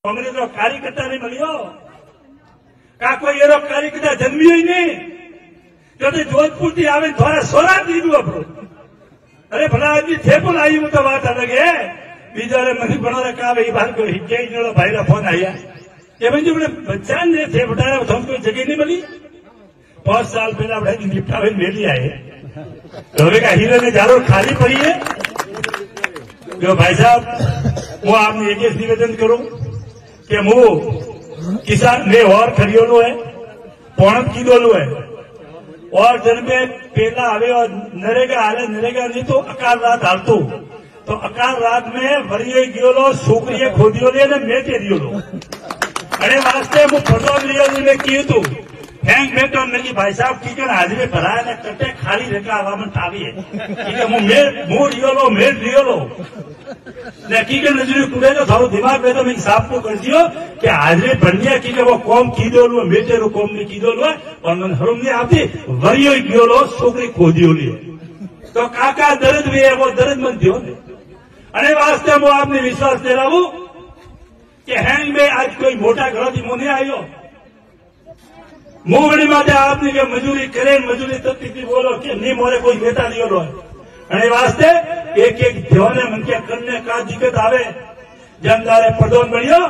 कांग्रेस रो कार्यकर्ता नहीं मिलियो का कोई एरो कार्यकर्ता जन्मियो ही नहीं जो जोधपुर थी आवे थोड़ा सोरा दीदू अपनो अरे भला आदमी थे पण आई तो बात अलग है बीजा रे मनी बनो रे का भाई बात को हिजे जो भाई रा फोन आया ये बंजू ने बच्चा ने थे बटारा हम कोई जगह नहीं मिली 5 साल पहला बड़ा निपटा में मेली आए तो का हीरे ने जारो खाली पड़ी है जो भाई साहब वो आपने एक निवेदन करूं कि मु किसान ने और खरीदो है पौन कीधोलू है और जन में पहला आवे और नरेगा हाले नरेगा नहीं तो अकाल रात हालतू तो अकाल रात में वरिये गियोलो छोकरीए खोदियोले ने मेटे दियोलो अरे वास्ते मु फोटो लियो ने कीधु तू हैंग में तो नहीं भाई साहब की कर हाजिरी भराया ने कटे खाली रेखा हवा में टावी है कि मु मूड लियोलो मेट लियोलो ने की के नजरी कुड़े तो थारो दिमाग में तो मैं हिसाब को कर दियो कि हाजिरी भरनिया की के वो कौम कीधोलू मेटे रो कौम ने कीधोलू और मन हरुम ने आपती वरियो गियोलो छोकरी खोदियोली तो काका दर्द भी है वो दर्द मत दियो ने अने वास्ते मु आपने विश्वास दिलावू कि हैंग में आज कोई मोटा घरों थी मुने आयो मुंगड़ी माटे आपने के मजूरी करे मजूरी तक बोलो कि नहीं मोरे कोई नेता दियो रो अने वास्ते एक एक देवाने मन के करने का दिक्कत आवे जमदारे प्रधान बनियो।